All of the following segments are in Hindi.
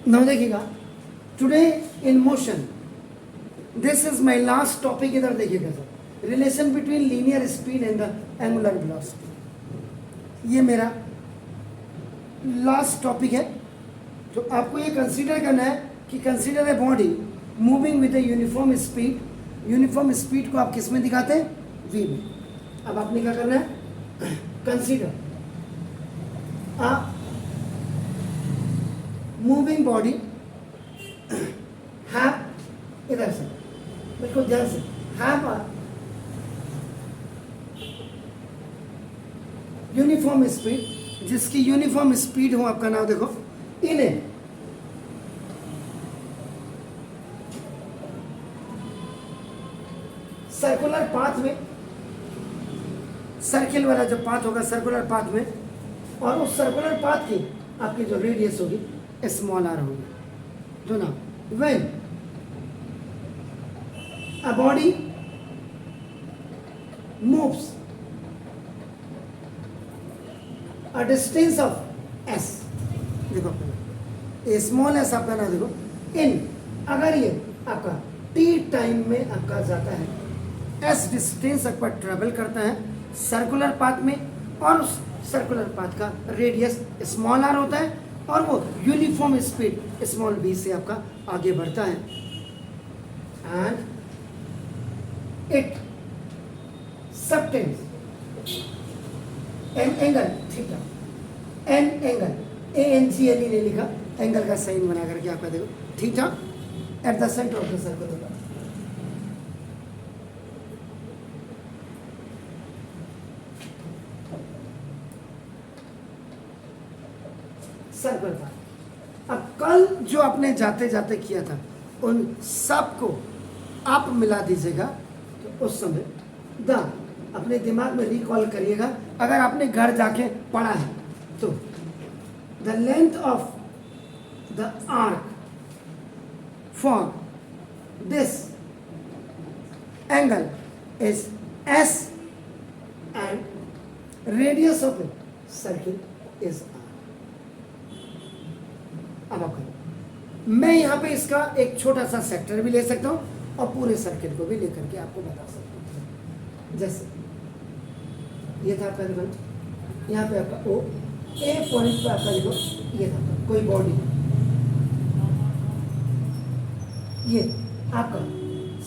नाउ देखिएगा, today in motion, this is my last topic. इधर देखिएगा sir, relation between linear speed and the angular velocity. ये मेरा लास्ट टॉपिक है. तो आपको ये कंसीडर करना है कि consider a body moving with a uniform speed. Uniform speed को आप किस में दिखाते हैं? वी में. अब आपने क्या करना है? Consider a moving body have, इधर से बिल्कुल ध्यान से, have a यूनिफॉर्म स्पीड, जिसकी यूनिफॉर्म स्पीड हो, आपका नाम देखो, इन ए सर्कुलर पाथ में. सर्किल वाला जो पाथ होगा सर्कुलर पाथ में, और उस सर्कुलर पाथ की आपकी जो रेडियस होगी स्मॉल आर होगी. जो ना when a body moves a distance of S, देखो ए स्मॉल एस आपका ना देखो, इन, अगर ये आपका टी टाइम में आपका जाता है, एस डिस्टेंस आपका ट्रेवल करता है सर्कुलर पाथ में, और उस सर्कुलर पाथ का रेडियस स्मॉल आर होता है, और वो यूनिफॉर्म स्पीड स्मॉल बी से आपका आगे बढ़ता है. And it subtends an angle theta, an angle, A N G L E ने लिखा, एंगल का साइन बना करके आपका देखो theta at the centre of the circle. Circle था. अब कल जो आपने जाते जाते किया था उन सब को आप मिला दीजिएगा. तो उस समय द अपने दिमाग में रिकॉल करिएगा, अगर आपने घर जाके पढ़ा है तो the length of the arc for this angle is S and radius of a circle is. अब आप करो, मैं यहाँ पे इसका एक छोटा सा सेक्टर भी ले सकता हूँ और पूरे सर्किट को भी लेकर के आपको बता सकता हूँ. जैसे ये था आपका देखो, यहाँ पे आपका ओ, ए पॉइंट पे आपका देखो ये था कोई बॉडी, ये आपका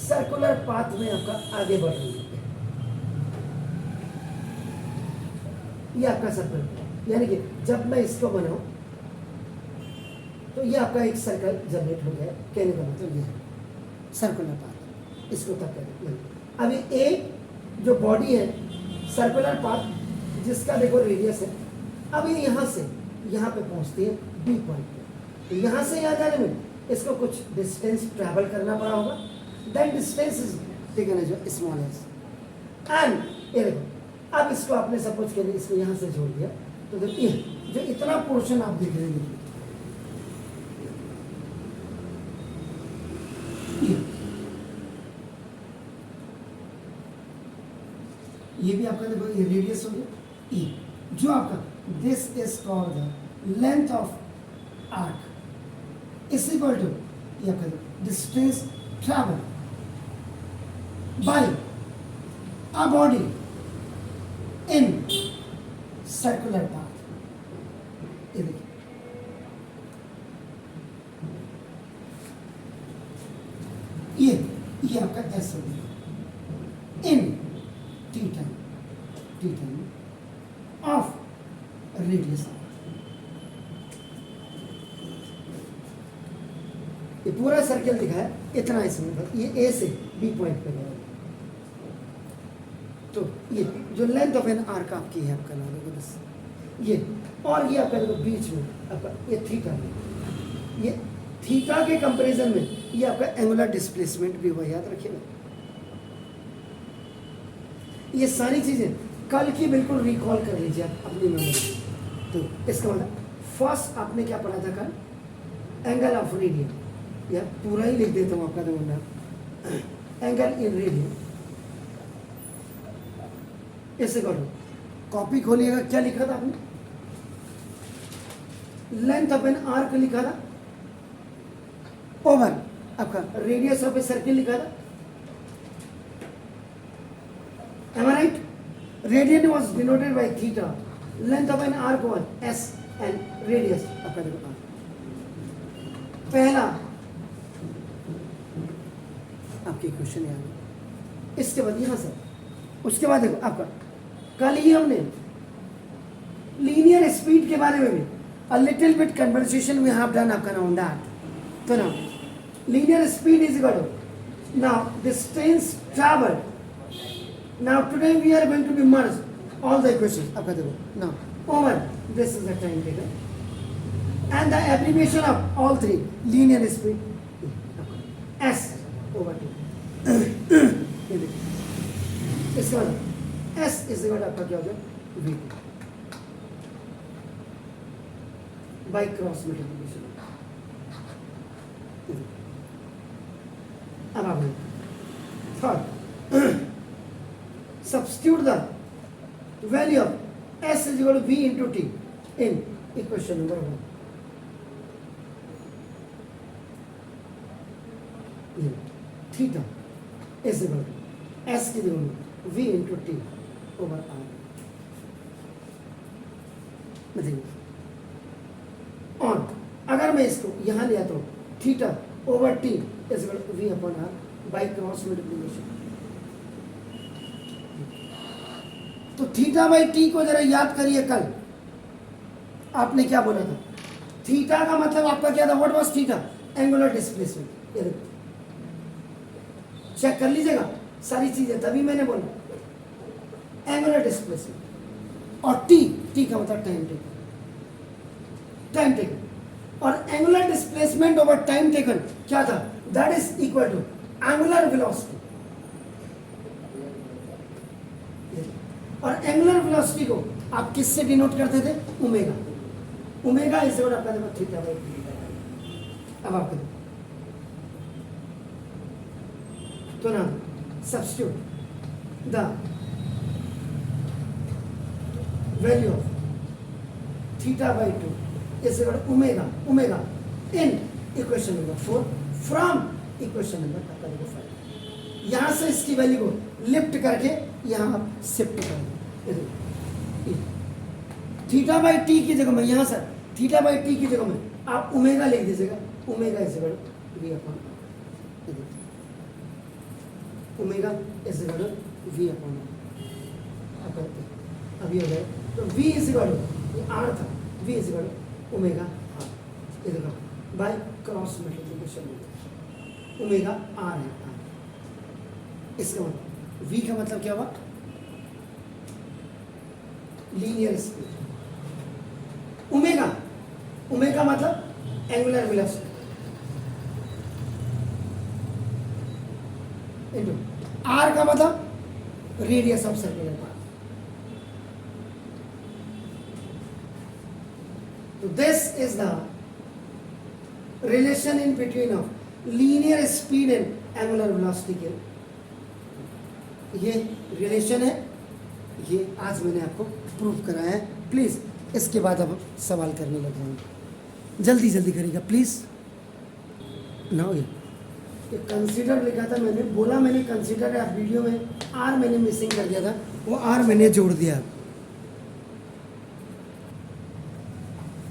सर्कुलर पाथ में आपका आगे बढ़ रही है. ये आपका सर्कल, यानी कि जब मैं इसको बनाऊं तो ये आपका एक सर्कल जनरेट हो गया. कहने का मतलब ये है सर्कुलर पाथ, इसको तक करें. अभी ए जो बॉडी है सर्कुलर पाथ जिसका देखो रेडियस है, अभी यहाँ से यहाँ पे पहुँचती है बी पॉइंट पे. तो यहाँ से यहाँ जाने में इसको कुछ डिस्टेंस ट्रैवल करना पड़ा होगा. That distance is taken as small S. And ये देखो, अब इसको आपने सपोज के लिए इसको यहाँ से जोड़ दिया, तो देखिए जो इतना पोर्शन आप देख रहे हैं, ये भी आपका देखो ये रेडियस हो गया ई, जो आपका this is called the length of arc is equal to ये आपका distance travel by a body in circular path. ये देखिए ये आपका एस हो गया in T time of radius. ये पूरा सर्कल दिखा है इतना इसमें, ये ए से बी पॉइंट पे गया. तो ये जो लेंथ ऑफ एन आर्क आपकी है आपका नाम है बस ये, और ये आपका बीच में आपका ये थीटा, ये थीटा के कंपैरिजन में ये आपका एंगुलर डिस्प्लेसमेंट भी हुआ, याद रखिएगा. ये सारी चीजें कल की बिल्कुल रिकॉल कर लीजिए आप अपनी मेमोरी. तो इसका मतलब फर्स्ट आपने क्या पढ़ा था कल? एंगल ऑफ रेडियन, या पूरा ही लिख देता हूँ आपका नंबर, एंगल इन रेडियन. ऐसे करो, कॉपी खोलिएगा, क्या लिखा था आपने? लेंथ ऑफ एन आर्क लिखा था, ओवर आपका रेडियस ऑफ ए सर्किल लिखा था, am I right? Radian was denoted by theta, length of an arc was s and radius आपका देखो पहला आपके क्वेश्चन यहाँ, इसके बाद यहाँ सर, उसके बाद देखो आपका कल ही हमने लीनियर स्पीड के बारे में भी a little bit conversation we have done आपका on that. तो ना linear speed is equal to now distance traveled. Now today we are going to be merged all the equations आपका देखो now over this is the time taken and the abbreviation of all three linear speed s over t. इसके बाद s is equal to आपका क्या हो जाए v by cross multiplication. अब आप third substitute the value of s is equal to v into t in equation number 1. Theta is equal to s की जगह में v into t over r. बताइए और अगर मैं इसको यहाँ लिया तो theta over T is equal to we upon R by cross multiplication. तो थीटा बाई टी को जरा याद करिए, कल आपने क्या बोला था, थीटा का मतलब आपका क्या था, what was theta, angular displacement. ये देखो चेक कर लीजिएगा सारी चीजें, तभी मैंने बोला एंगुलर डिस्प्लेसमेंट. और टी का मतलब टाइम टेकन, टाइम टेकन. और angular displacement over time taken क्या था, that is equal to angular velocity. और एंगुलर वेलोसिटी को आप किससे डिनोट करते थे, ओमेगा. ओमेगा इज और आपका देखो थीटा बाई टी. अब आपको तो ना substitute the value of theta by 2 is equal to omega in equation number 4 from equation number 5. यहाँ से इसकी वैल्यू को लिफ्ट करके यहाँ आप शिफ्ट कर दो. थीटा बाई टी की जगह में यहाँ सर थीटा बाई टी की जगह में आप ओमेगा लिख दीजिएगा. Omega is equal to we upon omega is equal to we upon अभी हो गए. तो v is equal to r था, v is equal to omega r इधर by cross multiplication. Omega r है आर. इसका मतलब वी का मतलब क्या हुआ, लीनियर स्पीड. ओमेगा ओमेगा मतलब एंगुलर वेलोसिटी इनटू आर का मतलब radius of circular path. So this is the relation in between of linear speed and angular velocity के ये रिलेशन है, ये आज मैंने आपको प्रूव कराया है. प्लीज़ इसके बाद अब सवाल करने लग जाएंगे, जल्दी जल्दी करिएगा प्लीज़. ना ये कंसीडर लिखा था मैंने, बोला मैंने कंसीडर है, वीडियो में आर मैंने मिसिंग कर दिया था, वो आर मैंने जोड़ दिया.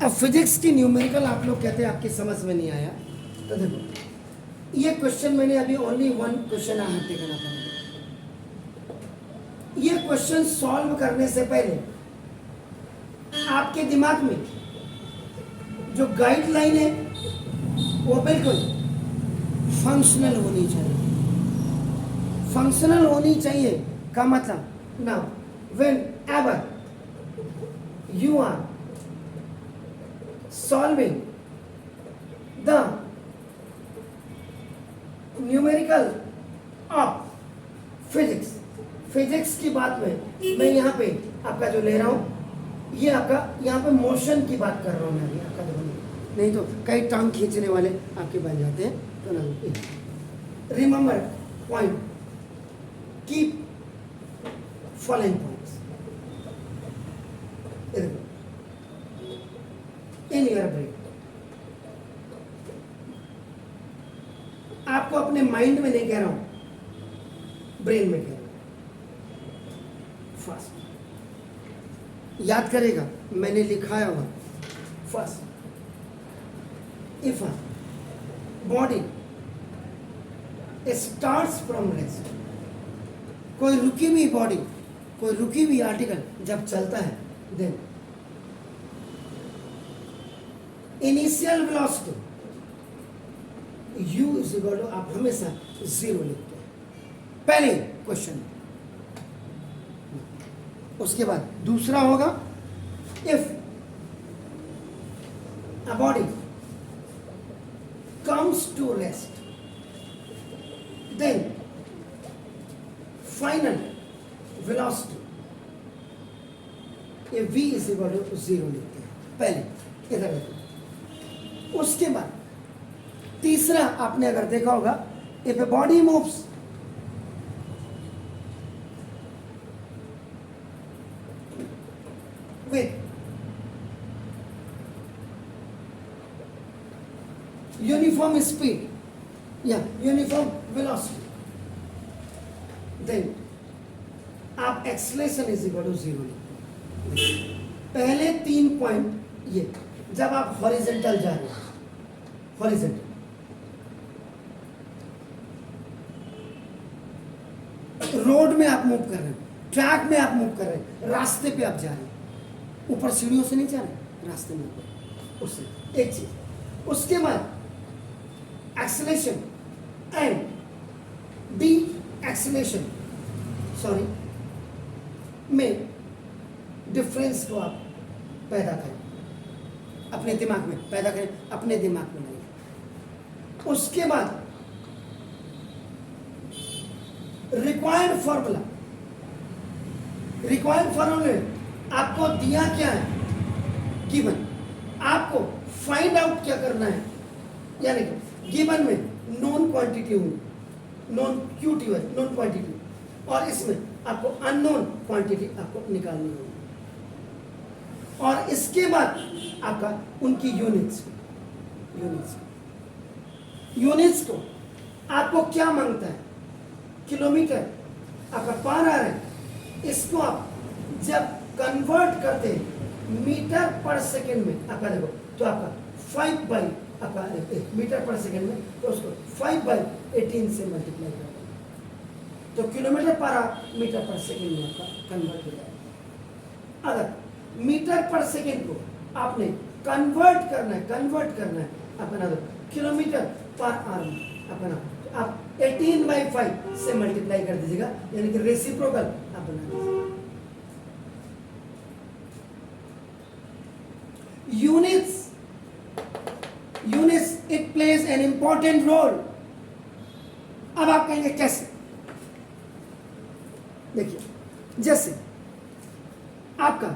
अब फिजिक्स की न्यूमेरिकल आप लोग कहते हैं आपकी समझ में नहीं आया, तो देखो ये क्वेश्चन मैंने अभी only one question I have taken up. ये क्वेश्चन सॉल्व करने से पहले आपके दिमाग में जो गाइडलाइन है वो बिल्कुल फंक्शनल होनी चाहिए. फंक्शनल होनी चाहिए का मतलब now whenever you are solving the numerical of physics. Physics की बात में मैं यहाँ पे आपका जो ले रहा हूँ, ये आपका यहाँ पे मोशन की बात कर रहा हूँ मैं अभी आपका देखो, नहीं तो कई टांग खींचने वाले आपके बन जाते हैं. तो ना remember point, keep following points in your brain. आपको अपने माइंड में नहीं कह रहा हूं, ब्रेन में कह रहा हूं। फास्ट याद करेगा, मैंने लिखाया हुआ first, if body starts from rest, कोई रुकी हुई बॉडी, कोई रुकी हुई आर्टिकल जब चलता है, then initial velocity u is equal to, आप हमेशा 0 लिखते हैं पहले क्वेश्चन। उसके बाद दूसरा होगा, if a body comes to rest, then final velocity ये v is equal to 0 लिखते हैं पहले, इधर देखो। उसके बाद तीसरा आपने अगर देखा होगा, if a body moves with uniform speed या uniform velocity, then आप एक्सलेशन इज इक्वल टू 0 लिखते हैं। पहले 3 पॉइंट ये, जब आप हॉरिजेंटल जा रहे हैं, हॉरिजेंटल रोड में आप मूव कर रहे हैं, ट्रैक में आप मूव कर रहे हैं, रास्ते पे आप जा रहे हैं, ऊपर सीढ़ियों से नहीं जा रहे, रास्ते में ऊपर, उससे एक चीज। उसके बाद acceleration and D acceleration, sorry, में डिफरेंस को आप पैदा करें, अपने दिमाग में पैदा करें, अपने दिमाग में नहीं। उसके बाद रिक्वायर्ड फॉर्मूला, रिक्वायर्ड फॉर्मूला आपको दिया क्या है, गिवन, आपको फाइंड आउट क्या करना है, यानी कि गिवन में नॉन क्वांटिटी होगी, नॉन क्यूटी है, नॉन क्वांटिटी, और इसमें आपको अननोन क्वांटिटी आपको निकालनी होगी। और इसके बाद आपका उनकी यूनिट्स को आपको क्या मांगता है, किलोमीटर आपका पार आ रहा है, इसको आप जब कन्वर्ट करते हैं मीटर पर सेकेंड में, आपका देखो तो आपका 5 बाई आपका मीटर पर सेकेंड में, तो उसको 5/18 से मल्टीप्लाई करते हैं, तो किलोमीटर पर मीटर पर सेकेंड में आपका कन्वर्ट हो जाएगा। अगर मीटर पर सेकेंड को आपने कन्वर्ट करना है अपना किलोमीटर पर आवर में अपना, तो आप 18/5 से मल्टीप्लाई कर दीजिएगा, यानी कि रेसिप्रोकल आप बना दीजिएगा। Units it plays an important role. अब आप कहेंगे कैसे, देखिए, जैसे आपका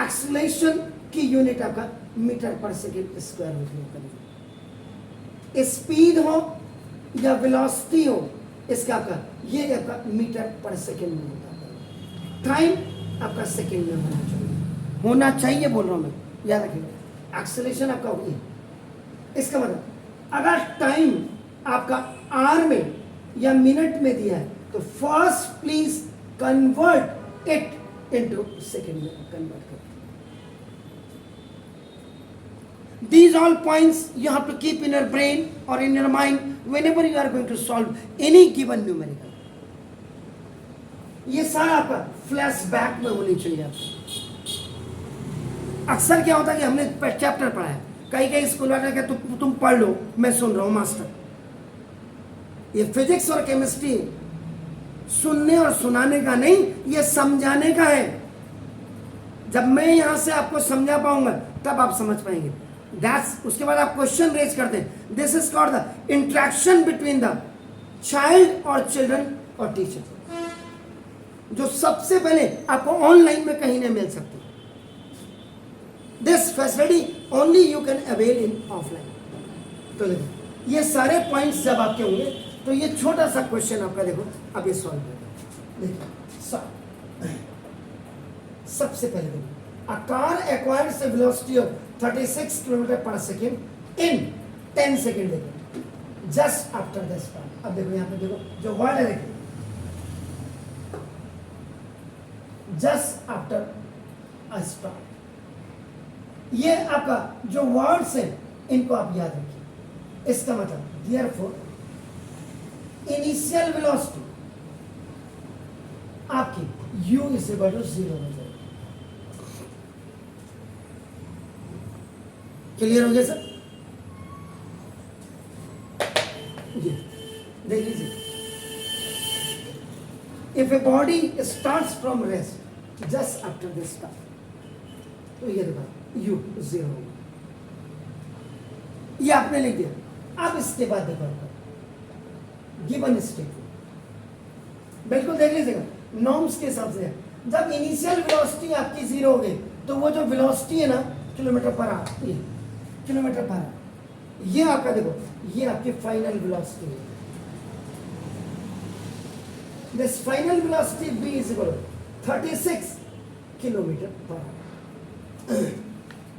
एक्सेलरेशन की यूनिट आपका मीटर पर सेकेंड स्क्वायर होती है, स्पीड हो या वेलोसिटी हो, इसका आपका ये आपका मीटर पर सेकेंड में होता है, टाइम आपका सेकेंड में होना चाहिए बोल रहा हूं मैं, याद रखिएगा। एक्सेलरेशन आपका होगी, इसका मतलब अगर टाइम आपका आर में या मिनट में दिया है, तो first please convert it into second में कन्वर्ट करें। These all points you have to keep in your brain or in your mind whenever you are going to solve any given numerical. ये सारा आपका फ्लैशबैक में होनी चाहिए आपको। अक्सर क्या होता है कि हमने चैप्टर पढ़ा है, कई स्कूल वाले कहते तुम पढ़ लो, मैं सुन रहा हूँ मास्टर। ये फिजिक्स और केमिस्ट्री सुनने और सुनाने का नहीं, ये समझाने का है। जब मैं यहां से आपको समझा पाऊंगा तब आप समझ पाएंगे। उसके बाद आप क्वेश्चन रेज करते हैं, this is called the interaction between the child और चिल्ड्रन और टीचर, जो सबसे पहले आपको ऑनलाइन में कहीं नहीं मिल सकती। This facility only you can avail in offline. तो देखो ये सारे पॉइंट्स जब आपके होंगे तो ये छोटा सा क्वेश्चन आपका देखो अब ये सॉल्व होगा। देखिए सबसे पहले देखो, a car acquires a velocity of 36 kilometre पर सेकेंड इन 10 सेकेंड। देखो जस्ट आफ्टर द स्टार्ट। अब देखो यहाँ पे देखो जो वर्ड है, देखिए जस्ट आफ्टर अ स्टार्ट। ये आपका जो वर्ड्स है इनको आप याद रखिए। इसका मतलब देयरफॉर इनिशियल वेलोसिटी आपकी u इज इक्वल टू 0 हो जाएगी। क्लियर हो गया सर? ये देख लीजिए, if a body starts from rest just after this start, तो ये देखो u 0 होगा, ये आपने लिख दिया। अब इसके बाद देखो गिवन स्टेटमेंट बिल्कुल देख लीजिएगा नॉर्म्स के हिसाब से। जब इनिशियल वेलोसिटी आपकी 0 हो गई तो वो जो वेलोसिटी है ना किलोमीटर पर आवर, ये किलोमीटर पर आवर, ये आपका देखो ये आपकी फाइनल वेलोसिटी है। This final velocity v is equal 36 kilometre per our.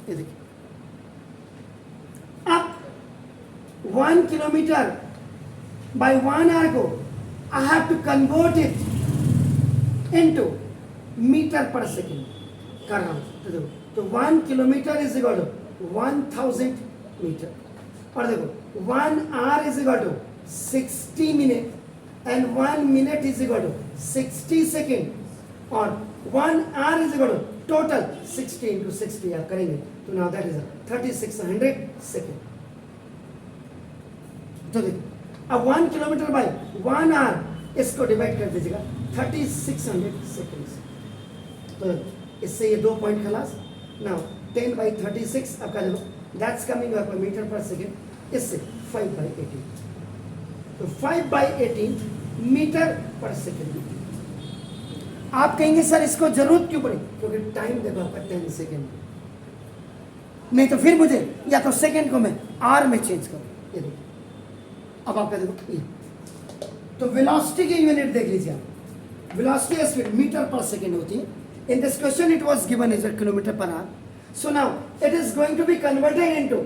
ये देखिए अब 1 किलोमीटर by 1 hour को I have to convert it into metre per second कर रहा हूँ। तो देखो तो 1 kilometre is equal to 1000 metre, और देखो 1 hour is equal to 60 minute and 1 minute is equal to 60 second, और 1 hour is equal to total 60 into 60 आप करेंगे तो नाउ दैट इज 3600 सेकेंड। तो देखो अब 1 किलोमीटर बाई 1 आवर इसको डिवाइड कर दीजिएगा 3600 सेकेंड। तो इससे ये 2 पॉइंट खलास। नाउ 10 बाई 36 आपका देखो दैट्स कमिंग आपका मीटर पर सेकेंड, इससे 5 बाई 18, तो 5 बाई 18 मीटर पर सेकेंड। आप कहेंगे सर इसको जरूरत क्यों पड़ी? क्योंकि टाइम देखो आपका 10 सेकेंड, नहीं तो फिर मुझे या तो सेकेंड को मैं आर में चेंज करूँ। ये देखो अब आपका देखो ये तो वेलोसिटी की यूनिट देख लीजिए आप, velocity speed metre per second होती है। In this question it was given as kilometre per hour, so now it is going to be converted into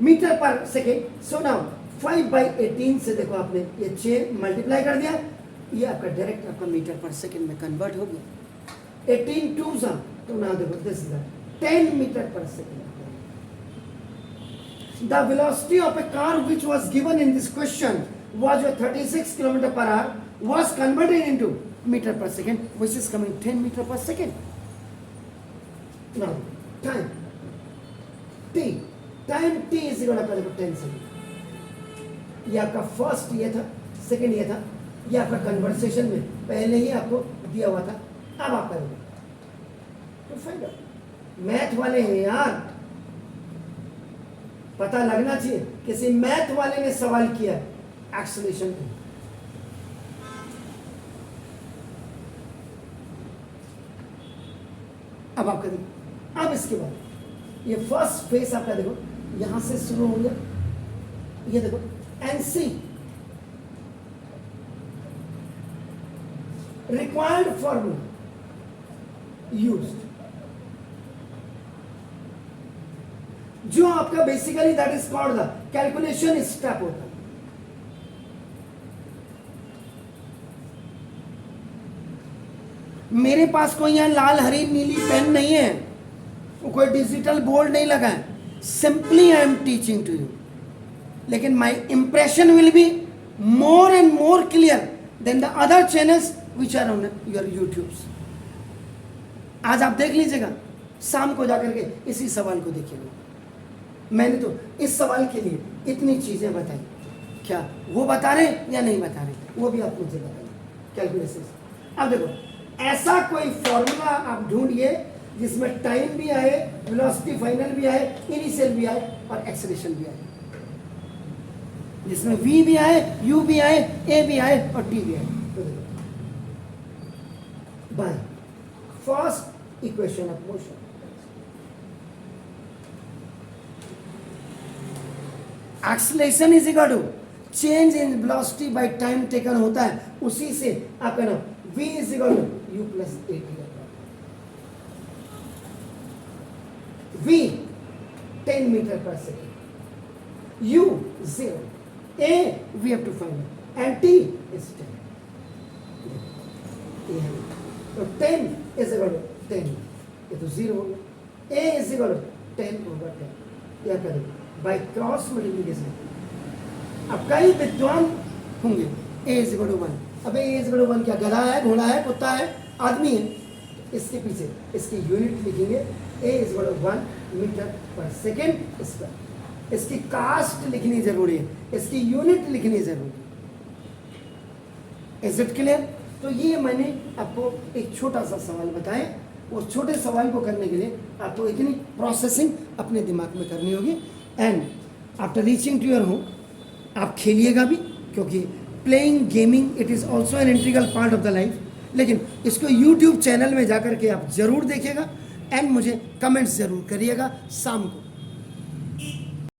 metre per second. So now 5 by 18 से देखो आपने ये 6 मल्टीप्लाई कर दिया, ये आपका डायरेक्ट आपका मीटर पर सेकेंड में कन्वर्ट हो गया। 18 2 तो नाउ देखो this is 10 metre per second. The velocity of a car which was given in this question was 36 km per hour was converted into meter per second, which is coming 10 meter per second. Now, time t is equal to 10 second. ये आपका फर्स्ट ये था, सेकंड ये था, ये आपका कन्वर्सेशन में पहले ही आपको दिया हुआ था। अब आप करोगे तो फाइंड आउट, मैथ वाले हैं यार, पता लगना चाहिए। किसी मैथ वाले ने सवाल किया एक्सेलरेशन को, अब आपका देखो, अब इसके बाद ये फर्स्ट फेस आपका देखो यहां से शुरू हो गया, ये देखो एनसी रिक्वायर्ड फॉर्मूला यूज्ड, जो आपका basically that is called the calculation step होता है। मेरे पास कोई यहां लाल हरी नीली पेन नहीं है, कोई डिजिटल बोर्ड नहीं लगा है, simply I am teaching to you, लेकिन my impression will be more and more clear than the other channels which are on your YouTubes. आज आप देख लीजिएगा, शाम को जाकर के इसी सवाल को देखिएगा। मैंने तो इस सवाल के लिए इतनी चीजें बताई, क्या वो बता रहे या नहीं बता रहे, वो भी आप मुझे बताइए कैलकुलेशन। अब देखो ऐसा कोई फॉर्मूला आप ढूंढिए जिसमें टाइम भी आए, वेलोसिटी फाइनल भी आए, इनिशियल भी आए और एक्सेलरेशन भी आए, जिसमें v भी आए, u भी आए, a भी आए और t भी आए। By first equation of motion, acceleration is equal to change in velocity by time taken होता है, उसी से आपका नाम v is equal to u plus a t। v 10 metre per second, u 0, A we have to find and T is 10. ये है तो 10 is equal to 10, ये तो 0 हो गया। A is equal to 10 over 10, क्या करेंगे बाय क्रॉस मल्टीप्लिकेशन। अब कई विद्वान होंगे A is equal to 1, अब A is equal to 1 क्या गधा है, घोड़ा है, कुत्ता है, आदमी है, इसके पीछे इसकी यूनिट लिखेंगे A is equal to 1 metre per second square. इसकी कास्ट लिखनी जरूरी है, इसकी यूनिट लिखनी जरूरी है। Is it clear? तो ये मैंने आपको एक छोटा सा सवाल बताया, उस छोटे सवाल को करने के लिए आपको इतनी प्रोसेसिंग अपने दिमाग में करनी होगी। And after reaching to your home आप खेलिएगा भी, क्योंकि playing gaming it is also an integral part of the life. लेकिन इसको यूट्यूब चैनल में जाकर के आप ज़रूर देखिएगा एंड मुझे कमेंट्स ज़रूर करिएगा शाम को।